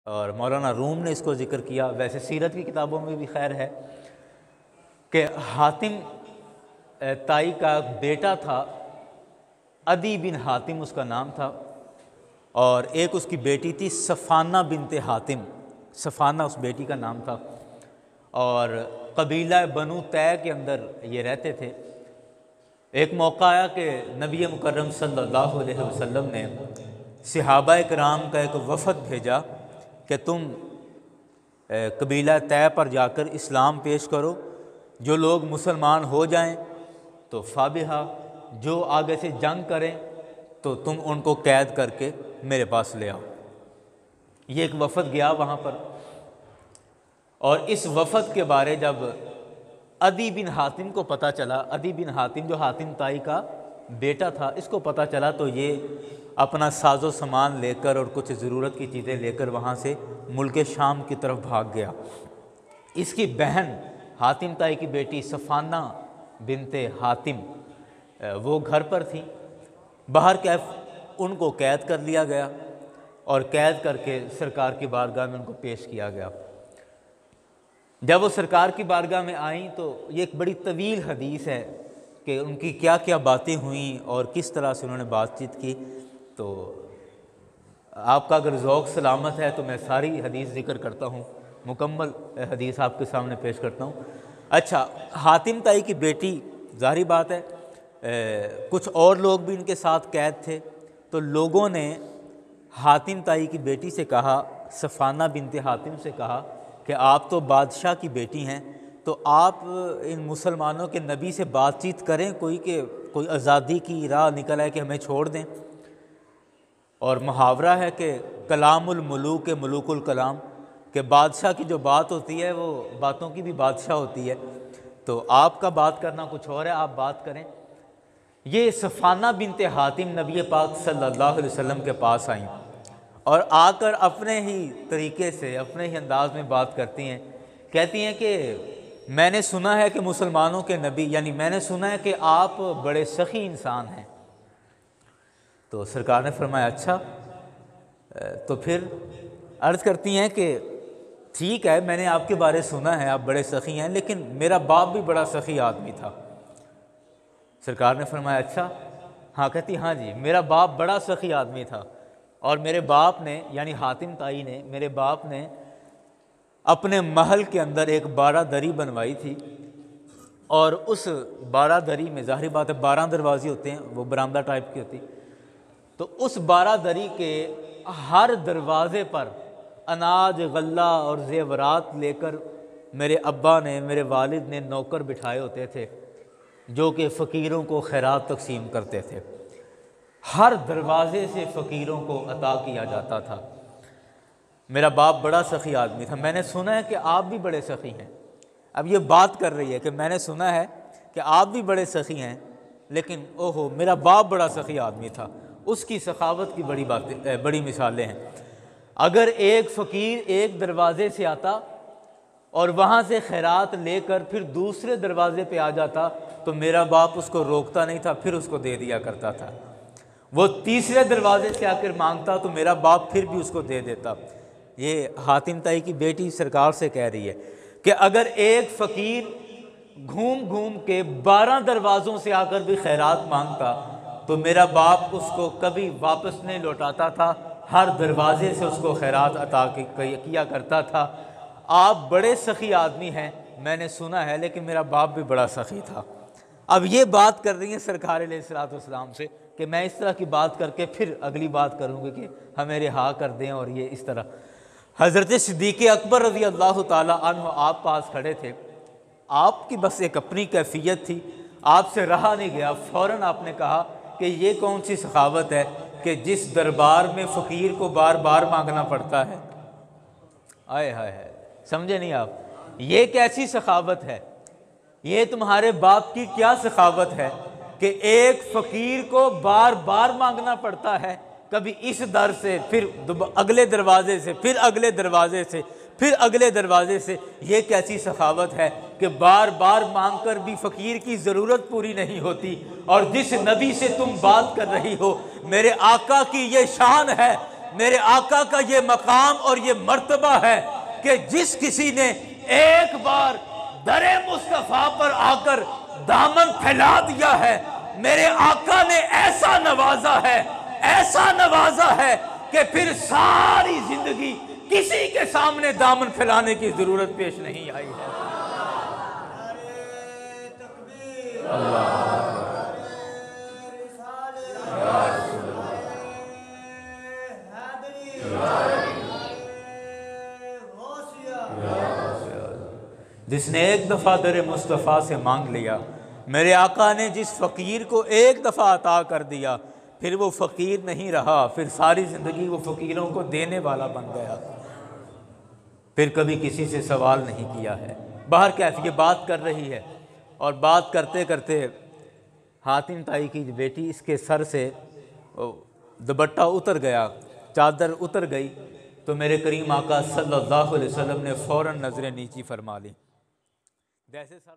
اور مولانا روم نے اس کو ذکر کیا، ویسے سیرت کی کتابوں میں بھی خیر ہے کہ حاتم تائی کا بیٹا تھا، عدی بن حاتم اس کا نام تھا، اور ایک اس کی بیٹی تھی صفانہ بنت حاتم، صفانہ اس بیٹی کا نام تھا، اور قبیلہ بنو طے کے اندر یہ رہتے تھے۔ ایک موقع آیا کہ نبی مکرم صلی اللہ علیہ وسلم نے صحابہ کرام کا ایک وفد بھیجا کہ تم قبیلہ طے پر جا کر اسلام پیش کرو، جو لوگ مسلمان ہو جائیں تو فابہا، جو آگے سے جنگ کریں تو تم ان کو قید کر کے میرے پاس لے آؤ۔ یہ ایک وفد گیا وہاں پر، اور اس وفد کے بارے جب عدی بن حاتم کو پتہ چلا، عدی بن حاتم جو حاتم تائی کا بیٹا تھا، اس کو پتہ چلا تو یہ اپنا ساز و سامان لے کر اور کچھ ضرورت کی چیزیں لے کر وہاں سے ملک شام کی طرف بھاگ گیا۔ اس کی بہن حاتم تائی کی بیٹی صفانہ بنت حاتم وہ گھر پر تھی، باہر کیف ان کو قید کر لیا گیا اور قید کر کے سرکار کی بارگاہ میں ان کو پیش کیا گیا۔ جب وہ سرکار کی بارگاہ میں آئیں تو یہ ایک بڑی طویل حدیث ہے کہ ان کی کیا کیا باتیں ہوئیں اور کس طرح سے انہوں نے بات چیت کی، تو آپ کا اگر ذوق سلامت ہے تو میں ساری حدیث ذکر کرتا ہوں، مکمل حدیث آپ کے سامنے پیش کرتا ہوں۔ اچھا، حاتم تائی کی بیٹی، ظاہری بات ہے کچھ اور لوگ بھی ان کے ساتھ قید تھے، تو لوگوں نے حاتم تائی کی بیٹی سے کہا، صفانہ بنت حاتم سے کہا کہ آپ تو بادشاہ کی بیٹی ہیں، تو آپ ان مسلمانوں کے نبی سے بات چیت کریں کوئی، کہ کوئی آزادی کی راہ نکل آئے کہ ہمیں چھوڑ دیں۔ اور محاورہ ہے کہ کلام الملوک ملوک الکلام، کہ بادشاہ کی جو بات ہوتی ہے وہ باتوں کی بھی بادشاہ ہوتی ہے، تو آپ کا بات کرنا کچھ اور ہے، آپ بات کریں۔ یہ صفانہ بنت حاتم نبی پاک صلی اللہ علیہ وسلم کے پاس آئیں اور آ کر اپنے ہی طریقے سے، اپنے ہی انداز میں بات کرتی ہیں، کہتی ہیں کہ میں نے سنا ہے کہ مسلمانوں کے نبی، یعنی میں نے سنا ہے کہ آپ بڑے سخی انسان ہیں۔ تو سرکار نے فرمایا اچھا، تو پھر عرض کرتی ہیں کہ ٹھیک ہے، میں نے آپ کے بارے سنا ہے آپ بڑے سخی ہیں، لیکن میرا باپ بھی بڑا سخی آدمی تھا۔ سرکار نے فرمایا اچھا، ہاں، کہتی ہاں جی، میرا باپ بڑا سخی آدمی تھا، اور میرے باپ نے، یعنی حاتم تائی نے، میرے باپ نے اپنے محل کے اندر ایک بارہ دری بنوائی تھی، اور اس بارہ دری میں ظاہری بات ہے 12 دروازے ہوتے ہیں، وہ برآمدہ ٹائپ کی ہوتی، تو اس 12 دری کے ہر دروازے پر اناج، غلہ اور زیورات لے کر میرے ابا نے، میرے والد نے نوکر بٹھائے ہوتے تھے جو کہ فقیروں کو خیرات تقسیم کرتے تھے۔ ہر دروازے سے فقیروں کو عطا کیا جاتا تھا۔ میرا باپ بڑا سخی آدمی تھا، میں نے سنا ہے کہ آپ بھی بڑے سخی ہیں۔ اب یہ بات کر رہی ہے کہ میں نے سنا ہے کہ آپ بھی بڑے سخی ہیں، لیکن اوہو، میرا باپ بڑا سخی آدمی تھا۔ اس کی سخاوت کی بڑی مثالیں ہیں۔ اگر ایک فقیر ایک دروازے سے آتا اور وہاں سے خیرات لے کر پھر دوسرے دروازے پہ آ جاتا تو میرا باپ اس کو روکتا نہیں تھا، پھر اس کو دے دیا کرتا تھا۔ وہ تیسرے دروازے سے آ کر مانگتا تو میرا باپ پھر بھی اس کو دے دیتا۔ یہ حاتم تائی کی بیٹی سرکار سے کہہ رہی ہے کہ اگر ایک فقیر گھوم گھوم کے 12 دروازوں سے آ کر بھی خیرات مانگتا تو میرا باپ اس کو کبھی واپس نہیں لوٹاتا تھا، ہر دروازے سے اس کو خیرات عطا کیا کرتا تھا۔ آپ بڑے سخی آدمی ہیں، میں نے سنا ہے، لیکن میرا باپ بھی بڑا سخی تھا۔ اب یہ بات کر رہی ہیں سرکار علیہ الصلوۃ والسلام سے کہ میں اس طرح کی بات کر کے پھر اگلی بات کروں گی کہ ہمیں رہا کر دیں، اور یہ اس طرح۔ حضرت صدیق اکبر رضی اللہ تعالی عنہ آپ پاس کھڑے تھے، آپ کی بس ایک اپنی کیفیت تھی، آپ سے رہا نہیں گیا، فوراً آپ نے کہا کہ یہ کون سی سخاوت ہے کہ جس دربار میں فقیر کو بار بار مانگنا پڑتا ہے۔ آئے ہائے ہائے، سمجھے نہیں آپ؟ یہ کیسی سخاوت ہے؟ یہ تمہارے باپ کی کیا سخاوت ہے کہ ایک فقیر کو بار بار مانگنا پڑتا ہے، کبھی اس در سے، پھر اگلے دروازے سے، پھر اگلے دروازے سے، پھر اگلے دروازے سے۔ یہ کیسی سخاوت ہے کہ بار بار مانگ کر بھی فقیر کی ضرورت پوری نہیں ہوتی، اور جس نبی سے تم بات کر رہی ہو، میرے آقا کی یہ شان ہے، میرے آقا کا یہ مقام اور یہ مرتبہ ہے کہ جس کسی نے ایک بار در مصطفیٰ پر آ کر دامن پھیلا دیا ہے، میرے آقا نے ایسا نوازا ہے کہ پھر ساری زندگی کسی کے سامنے دامن پھیلانے کی ضرورت پیش نہیں آئی ہے۔ جس نے ایک دفعہ در مصطفیٰ سے مانگ لیا، میرے آقا نے جس فقیر کو ایک دفعہ عطا کر دیا، پھر وہ فقیر نہیں رہا، پھر ساری زندگی وہ فقیروں کو دینے والا بن گیا، پھر کبھی کسی سے سوال نہیں کیا ہے۔ باہر کیف یہ بات کر رہی ہے، اور بات کرتے کرتے حاتم طائی کی بیٹی اس کے سر سے دوپٹہ اتر گیا، چادر اتر گئی، تو میرے کریم آقا صلی اللہ علیہ وسلم نے فوراً نظریں نیچی فرما لی، جیسے سر